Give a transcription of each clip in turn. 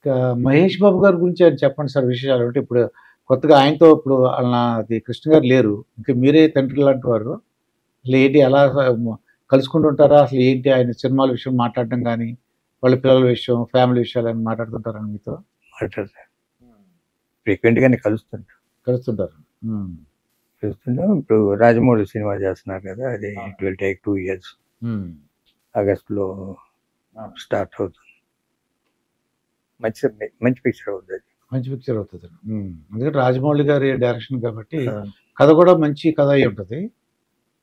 ఇంకా మహేష్ బాబు గారి గురించి ఆయన చెప్పండి సార్ విశేషాలు. అంటే ఇప్పుడు కొత్తగా ఆయనతో ఇప్పుడు అది కృష్ణ గారు లేరు. ఇంక మీరే తండ్రి లాంటి వారు. అసలు ఏంటి ఎలా కలుసుకుంటుంటారా? అసలు ఏంటి ఆయన సినిమాల విషయం మాట్లాడడం గాని, వాళ్ళ పిల్లల విషయం, ఫ్యామిలీ విషయాలని మాట్లాడుతుంటారా మీతో? మాట్లాడతారు. ఫ్రీక్వెంట్‌గానే కలుస్తుంటాం. కలుస్తుంటారు. హ్మ్. కలుస్తుంటాం. ఇప్పుడు రాజమౌళి సినిమా చేస్తున్నారు కదా! అది ఇట్ విల్ టేక్ 2 ఇయర్స్. హ్మ్. ఆగస్ట్‌లో స్టార్ట్ అవుతుంది. మంచి పిక్చర్ అవుద్దది. మంచి పిక్చర్ అవుతది. హ్మ్. ఎందుకంటే రాజమౌళి గారి డైరెక్షన్ కాబట్టి కథ కూడా మంచి కథ అయ్యి ఉంటది.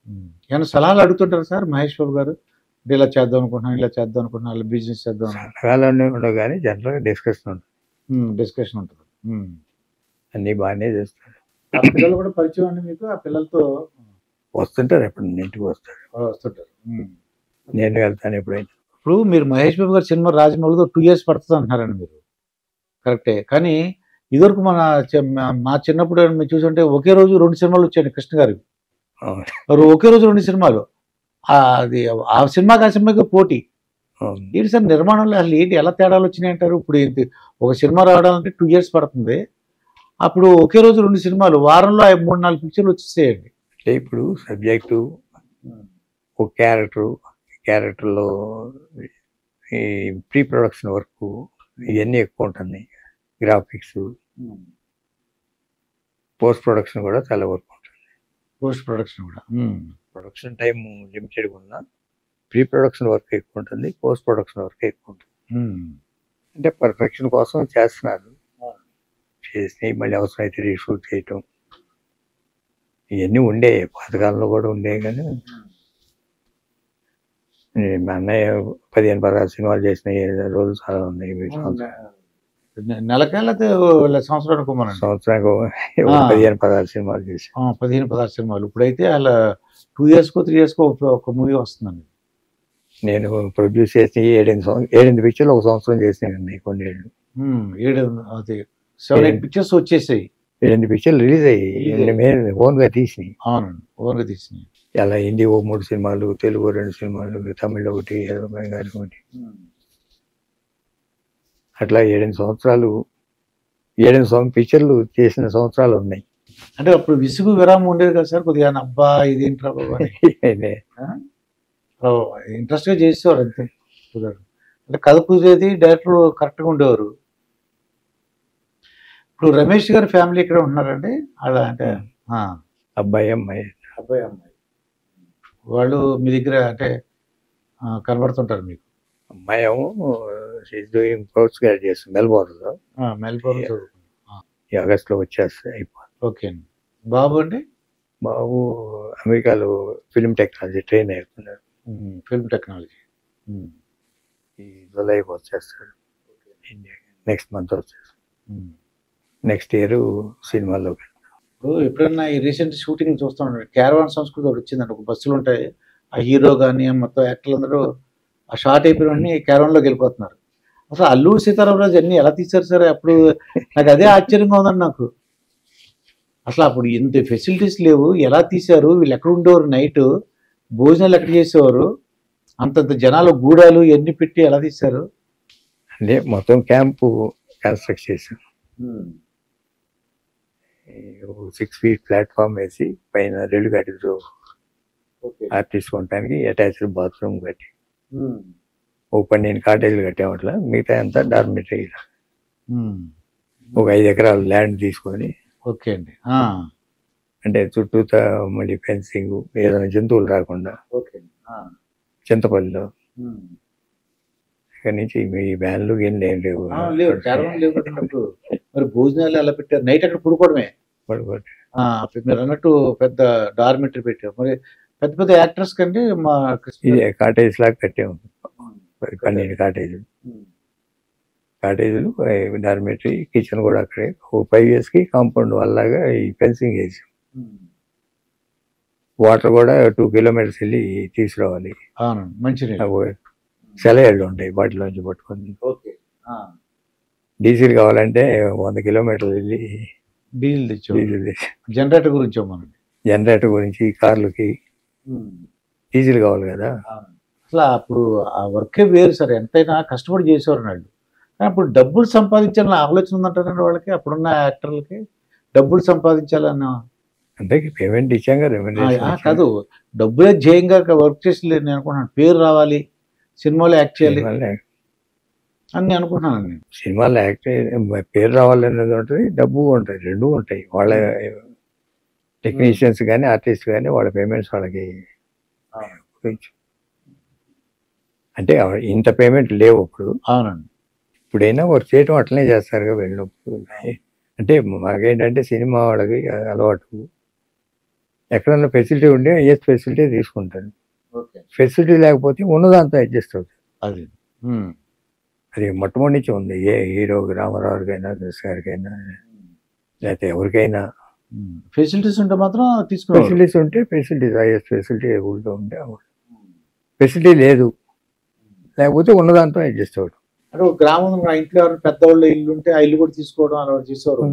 హ్మ్. ఏమైనా సలహాలు అడుగుతుంటారా సార్ మహేష్ బాబు గారు? అంటే ఇలా చేద్దాం అనుకుంటున్నాను, ఇలా చేద్దాం అనుకుంటున్నాను, ఇలా బిజినెస్ చేద్దాం సలహాలన్నీ ఉండవు గానీ జనరల్‌గా డిస్కషన్ ఉంటుంది. డిస్కషన్ ఉంటది. హ్మ్. అన్నీ బాగానే చేస్తారు. ఆ పిల్లలు కూడా పరిచయం అండి మీకు? ఆ పిల్లలతో వస్తుంటారు ఎప్పుడన్నా ఇంటికి వస్తారు. వస్తుంటారు. హ్మ్. నేను వెళ్తాను ఎప్పుడైనా. ఇప్పుడు మీరు మహేష్ బాబు గారి సినిమా రాజమౌళితో 2 ఇయర్స్ పడతది అంటున్నారండి మీరు. కరెక్టే. కానీ ఇదివరకు మా చిన్నప్పుడు మీరు చూసుంటే ఒకే రోజు 2 సినిమాలు వచ్చాయండి కృష్ణ గారివి. అవును. ఒకే రోజు 2 సినిమాలు. అది ఆ సినిమాకి, ఆ సినిమాకి పోటీ. అవును. ఏంటి సార్ నిర్మాణంలో అసలు ఏంటి ఎలా తేడాలొచ్చినాయంటారు? ఇప్పుడు ఏంటి ఒక సినిమా రావడాలంటే 2 ఇయర్స్ పడుతుంది. అప్పుడు ఒకే రోజు 2 సినిమాలు వారంలో 3, 4 పిక్చర్‌లు వచ్చేసాయండి. అంటే ఇప్పుడు సబ్జెక్టు, ఒక క్యారెక్టర్‌లో ఈ ప్రీ ప్రొడక్షన్ వర్కు ఇయన్నీ ఎక్కువ ఉంటుంది. గ్రాఫిక్స్, పోస్ట్ ప్రొడక్షన్ కూడా చాలా వర్క్ ఉంటుంది. పోస్ట్ ప్రొడక్షన్ కూడా. ప్రొడక్షన్ టైం లిమిటెడ్‌గా ఉన్నా ప్రీ ప్రొడక్షన్ వర్క్ ఎక్కువ ఉంటుంది. పోస్ట్ ప్రొడక్షన్ వర్క్ ఎక్కువ ఉంటుంది. అంటే పర్ఫెక్షన్ కోసం చేస్తున్నారు. చేసి మళ్ళీ అవసరమైతే రీషూట్ చేయటం ఇవన్నీ ఉండే పాతకాలంలో కూడా ఉండే కానీ మా అన్నయ్య 15, 16 సినిమాలు చేసిన రోజులు చాలా ఉన్నాయి. నెలకా లేకపోతే సంవత్సరానికి సంవత్సరానికి 15, 16 సినిమాలు చేసి 15, 16 సినిమాలు. ఇప్పుడైతే అలా 2 ఇయర్స్‌కో 3 ఇయర్స్‌కో ఒక మూవీ వస్తుందండి. నేను ప్రొడ్యూస్ చేసి 7, 8 పిక్చర్లు ఒక సంవత్సరం చేసినానండి కొన్నేళ్ళు. 7, 8 పిక్చర్స్ వచ్చేసాయి. 7, 8 పిక్చర్లు రిలీజ్ అయ్యాయి. మేము ఓన్గా తీసినాయి. అవునండి. ఓన్గా తీసినాయి. అలా హిందీ ఓ 3 సినిమాలు, తెలుగు 2 సినిమాలు, తమిళ్ ఒకటి, బెంగాలీ ఒకటి. అట్లా 7 సంవత్సరాలు 7 పిక్చర్లు చేసిన సంవత్సరాలు ఉన్నాయి. అంటే అప్పుడు విసుగు విరామం ఉండేది కదా సార్ కొద్దిగా అబ్బా ఇదేంట్రా బాబు అని. ఇంట్రెస్ట్‌గా చేసేవారు అంతే. అంటే కథ కుదిరేది డైరెక్టర్ కరెక్ట్‌గా ఉండేవారు. ఇప్పుడు రమేష్ గారి ఫ్యామిలీ ఇక్కడ ఉన్నారండి? అలా అంటే అబ్బాయి, అమ్మాయి. వాళ్ళు మీ దగ్గర అంటే కనబడుతుంటారు మీకు. అమ్మాయి ఏమో డూయింగ్ పోస్ట్ గ్రాడ్యుయేషన్ మెల్బోర్న్‌లో. ఈ ఆగస్టులో వచ్చేస్తాయి అయిపోతుంది. ఓకే అండి. బాబు అండి? బాబు అమెరికాలో ఫిల్మ్ టెక్నాలజీ ట్రైన్ అవుతున్నారు. Film technology. ఈ జూలైకి వచ్చేస్తాడు. నెక్స్ట్ మంత్ వచ్చేస్తాడు. నెక్స్ట్ ఇయర్ సినిమాలోకి. ఇప్పుడు ఎప్పుడన్నా ఈ రీసెంట్ షూటింగ్ చూస్తున్నాడు క్యారవాన్ సంస్కృతి ఒకటి వచ్చిందండి. ఒక బస్సులు ఉంటాయి. ఆ హీరో కానీ మొత్తం యాక్టర్లు అందరూ ఆ షార్ట్ అయిపోయిన క్యారవాన్లోకి వెళ్ళిపోతున్నారు. అసలు అల్లూరి సీతారామరాజు అన్ని ఎలా తీశారు సార్? అప్పుడు నాకు అదే ఆశ్చర్యంగా ఉందండి నాకు. అసలు అప్పుడు ఇంత ఫెసిలిటీస్ లేవు. ఎలా తీశారు? వీళ్ళు ఎక్కడ ఉండేవారు నైట్? భోజనాలు ఎక్కడ చేసేవారు? అంతంత జనాలు గూడాలు ఇవన్నీ పెట్టి ఎలా తీశారు? అంటే మొత్తం క్యాంపు కన్స్ట్రక్ట్ చేశారు. 6 ఫీట్ ప్లాట్ఫామ్ వేసి పైన రైలు గడిలో ఆర్టిస్ట్ ఉండటానికి అటాచ్డ్ బాత్రూమ్ కట్టి ఓ 12 కాటేజీలు కట్టామట్లా. మిగతా అంతా డార్మిటరీ. ఒక 5 ఎకరాలు ల్యాండ్ తీసుకొని. ఓకే అండి. అంటే చుట్టూతా మళ్ళీ ఫెన్సింగ్ ఏదైనా జంతువులు రాకుండా. చింతపల్లిలో ఇక్కడ నుంచి మీ వ్యాన్లు ఏం లేవు. మరి భోజనాలు ఎలా పెట్టారు? నైట్ అక్కడ పడుకోవడమే. మీరు అన్నట్టు పెద్ద డార్మిటరీ పెట్టారు. మరి పెద్ద పెద్ద యాక్టర్స్ కండి మా కాటేజ్ లాగా కట్టాము. 12 కాటేజీలు. డార్మిటరీ, కిచెన్ కూడా అక్కడే. ఓ 5 yearsకి కాంపౌండ్ వాళ్ళలాగా ఈ ఫెన్సింగ్ వేసాం. వాటర్ కూడా 2 kilometers వెళ్ళి తీసుకురావాలి. మంచినీళ్ళు సెలయేళ్ళు ఉంటాయి వాటిలోంచి పట్టుకొని. డీజిల్ కావాలంటే 100 kilometers వెళ్ళి డీజిల్ తెచ్చి జనరేటర్ గురించి జనరేటర్ గురించి కార్లకి డీజిల్ కావాలి కదా. అసలు అప్పుడు ఆ వర్కే వేరు సార్. ఎంతైనా కష్టపడి చేసేవారు వాళ్ళు. కానీ అప్పుడు డబ్బులు సంపాదించాలన్న ఆలోచన ఉందంటారండి వాళ్ళకి, అప్పుడున్న యాక్టర్లకి డబ్బులు సంపాదించాలన్న. అంటే పేమెంట్ ఇచ్చాం కదా, కాదు, డబ్బులే ధ్యేయంగా వర్క్ చేసి లేదు నేను అనుకుంటున్నాను. పేరు రావాలి, సినిమాలో యాక్ట్ చేయాలి అని నేను అనుకుంటున్నాను. సినిమాలో యాక్ట్ పేరు రావాలనేది ఉంటుంది, డబ్బు ఉంటుంది, రెండు ఉంటాయి. వాళ్ళ టెక్నీషియన్స్ కానీ ఆర్టిస్ట్ కానీ వాళ్ళ పేమెంట్స్ వాళ్ళకి అంటే ఇంత పేమెంట్ లేవు ఇప్పుడు. అవునండి. ఇప్పుడైనా వర్క్ చేయటం అట్లనే చేస్తారు వెళ్ళినప్పుడు. అంటే మాకేంటంటే సినిమా వాళ్ళకి అలవాటు, ఎక్కడన్నా ఫెసిలిటీ ఉంటే ఏ ఫెసిలిటీ తీసుకుంటాను. ఫెసిలిటీ లేకపోతే ఉన్నదాంతో అడ్జస్ట్ అవుతుంది. అది మొట్టమొదటి నుంచి ఉంది. ఏ హీరో రామారావుకైనా కృష్ణ గారికైనా లేకపోతే ఎవరికైనా ఫెసిలిటీస్ ఉంటే మాత్రం తీసుకుని, ఫెసిలిటీస్ ఉంటే ఫెసిలిటీస్ హైయెస్ట్ ఫెసిలిటీ ఊళ్ళో ఉంటే ఫెసిలిటీ లేదు, లేకపోతే ఉన్నదాంతో అడ్జస్ట్ అవ్వడం. అంటే ఒక గ్రామం ఇంట్లో ఎవరైనా పెద్దవాళ్ళు ఇల్లు ఉంటే ఆ ఇల్లు కూడా తీసుకోవడం అలా చేసేవారు.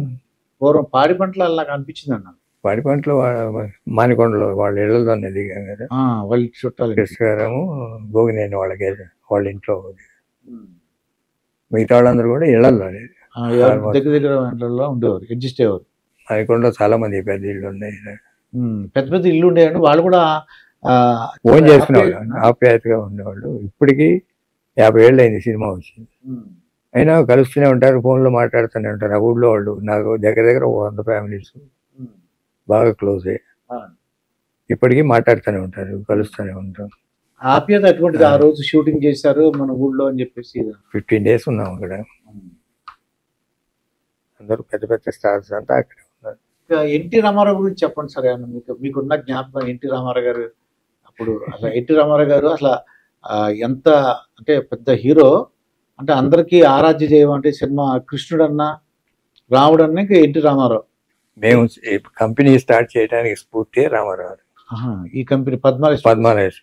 పూర్వం పాడి పంటలు అలా అనిపించింది అన్న. పాడి పంటలు మానికొండలో వాళ్ళ ఇళ్లలోనే దిగాం కదా, వాళ్ళ చుట్టాలు కృష్ణ గారు భోగినేని వాళ్ళకి వాళ్ళ ఇంట్లో, మిగతా వాళ్ళందరూ కూడా ఇళ్లలోనే దగ్గర దగ్గర ఇంట్లో ఉండేవారు, అడ్జస్ట్ అయ్యేవారు. మానికొండలో చాలా మంది పెద్ద ఇళ్ళు ఉన్నాయి, పెద్ద పెద్ద ఇల్లు ఉండేవాడు. వాళ్ళు కూడా ఫోన్ చేసుకునేవాళ్ళు, ఆప్యాయతగా ఉండేవాళ్ళు. ఇప్పటికీ 50 ఏళ్ళు అయింది సినిమా వచ్చింది, అయినా కలుస్తూనే ఉంటారు, ఫోన్లో మాట్లాడుతూనే ఉంటారు. ఆ ఊళ్ళో వాళ్ళు నాకు దగ్గర దగ్గర 100 ఫ్యామిలీస్ బాగా క్లోజ్ అయ్యి ఇప్పటికీ మాట్లాడుతూనే ఉంటారు, కలుస్తూనే ఉంటారు. ఆప్యాయత అటువంటిది. ఆ రోజు షూటింగ్ చేశారు మన ఊళ్ళో అని చెప్పేసి 15 days ఉన్నాం అక్కడ. అందరూ పెద్ద పెద్ద స్టార్స్ అంతా అక్కడే ఉన్నారు. ఎన్టీ రామారావు గురించి చెప్పండి సార్. మీకున్న జ్ఞాపకం ఎన్టీ రామారావు గారు అప్పుడు, అసలు ఎన్టీ రామారావు గారు అసలు ఎంత అంటే పెద్ద హీరో, అంటే అందరికీ ఆరాధ్య దైవం. అంటే సినిమా కృష్ణుడు అన్న రాముడు అన్న ఇంకా ఎన్టీ రామారావు. మేము కంపెనీ స్టార్ట్ చేయడానికి స్ఫూర్తి రామారావు. ఈ కంపెనీ పద్మాలయస్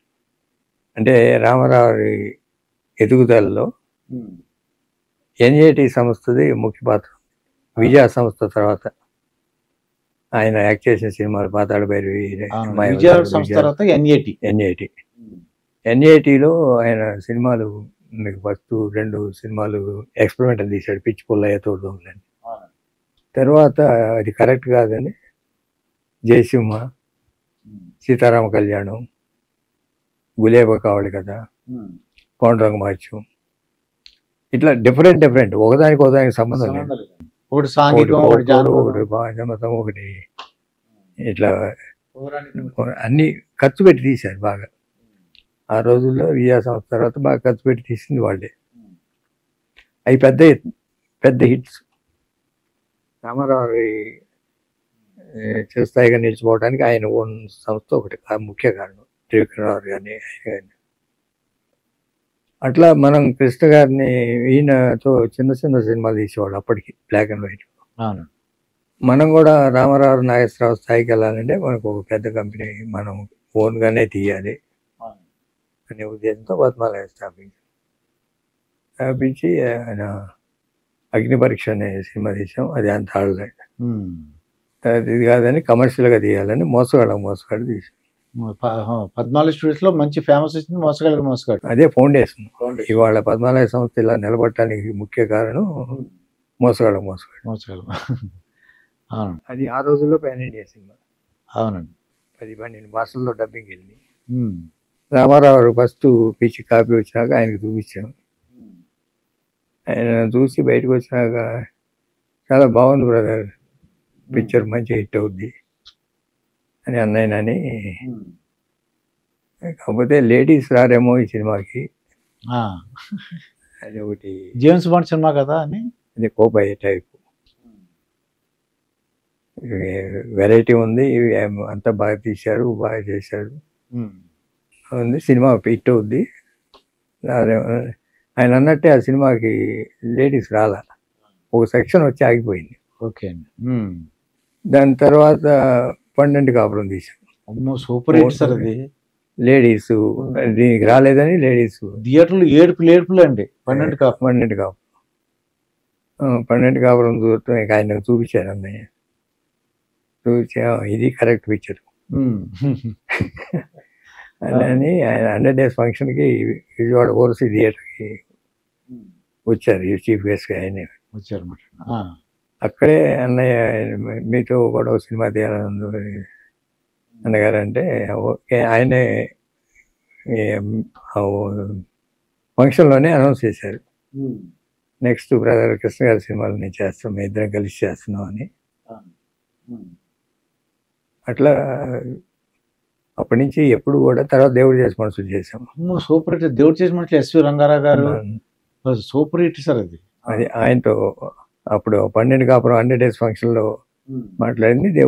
అంటే రామారావు ఎదుగుదలలో ఎన్ఏటి సంస్థది ముఖ్య పాత్ర. విజయ సంస్థ తర్వాత ఆయన యాక్ట్ చేసిన సినిమాలు పాతాళ భైరవి, ఎన్ఏటిలో ఆయన సినిమాలు మీకు ఫస్ట్ 2 సినిమాలు ఎక్స్పెరిమెంటల్ తీశాడు, పిచ్చి పుల్లయ్య తోడుదోములని. తర్వాత అది కరెక్ట్ కాదని జయసింహ, సీతారామ కళ్యాణం, గులేబ కావాలి కదా, పాండురంగ మార్చం, ఇట్లా డిఫరెంట్ ఒకదానికి సంబంధం లేదు. ఒకటి సాంఘికం, ఒకటి భాజమతం, ఒకటి ఇట్లా అన్ని ఖర్చు పెట్టి తీశారు బాగా. ఆ రోజుల్లో విజయ సంస్థ తర్వాత బాగా ఖర్చు పెట్టి తీసింది వాళ్ళే. అవి పెద్ద హిట్స్. రామారావు చిరస్థాయిగా నిలిచిపోవడానికి ఆయన ఓన్ సంస్థ ఒకటి ముఖ్య కారణం. త్రివిక్రమరావు కానీ అట్లా మనం కృష్ణ గారిని ఈయనతో చిన్న సినిమాలు తీసేవాళ్ళు అప్పటికి, బ్లాక్ అండ్ వైట్. మనం కూడా రామారావు నాగేశ్వరరావు స్థాయికి వెళ్ళాలంటే మనకు ఒక పెద్ద కంపెనీ మనం ఓన్గానే తీయాలి అనే ఉద్దేశంతో పద్మాలయ స్థాపించి ఆయన అగ్ని పరీక్ష అనే సినిమా తీసాం. అది అంత ఆడలేదు, ఇది కాదని కమర్షియల్గా తీయాలని మోసగాడు తీసాం. పద్మాలయ స్టూడియోస్ లో మంచి ఫేమస్ వచ్చింది మోసగాడు. అదే ఫౌండేషన్. ఇవాళ పద్మాలయ సంస్థ ఇలా నిలబడటానికి ముఖ్య కారణం మోసగాడు. అది ఆ రోజుల్లో పాన్ ఇండియా సినిమా. అవునండి. 10-12 భాషల్లో డబ్బింగ్ వెళ్ళి రామారావు ఫస్ట్ పిచ్చి కాపీ వచ్చినాక ఆయనకు చూపించాం. ఆయన చూసి బయటకు వచ్చినాక చాలా బాగుంది బ్రదర్, పిక్చర్ మంచి హిట్ అవుద్ది అని అన్నాయనని. కాకపోతే లేడీస్ రారేమో ఈ సినిమాకి, అది ఒకటి జేమ్స్ బాండ్ సినిమా కదా అని, అది కోపయ్యే టైప్ వెరైటీ ఉంది. అంతా బాగా తీశారు, బాగా చేశారు, ఉంది సినిమా హిట్ అవుద్ది. ఆయన అన్నట్టే ఆ సినిమాకి లేడీస్ రాలా, ఒక సెక్షన్ వచ్చి ఆగిపోయింది. ఓకే అండి. దాని తర్వాత 12 కాపురం తీసాం. సూపర్ హిట్ సార్ అది. లేడీస్ దీనికి రాలేదని లేడీస్ థియేటర్లు ఏడుపులు అండి. 12 కాపురం చూస్తూ ఆయన చూపించారు అన్నయ్య, చూపించా ఇది కరెక్ట్ పిక్చర్ అని ఆయన 100 days ఫంక్షన్కి విజయవాడ ఓవర్సీ థియేటర్కి వచ్చారు ఈ చీఫ్ గెస్ట్గా ఆయనే. వచ్చారన్నమాట. అక్కడే అన్నయ్య మీతో కూడా ఒక సినిమా తీయాలని అన్నగారు అంటే ఓకే ఆయనే ఫంక్షన్లోనే అనౌన్స్ చేశారు, నెక్స్ట్ బ్రదర్ కృష్ణ గారి సినిమాలు నేను చేస్తాం, మేము ఇద్దరం కలిసి చేస్తున్నాం అని. అట్లా అప్పటి నుంచి ఎప్పుడు కూడా తర్వాత దేవుడు చేసి మనుషులు చేసాం. Super hit. దేవుడు చేసి మనుషులు ఎస్వి రంగారావు గారు సూపర్ హిట్ సార్ అది. అది ఆయనతో అప్పుడు 12 కాపురం 100 డేస్ ఫంక్షన్లో మాట్లాడింది దేవుడు.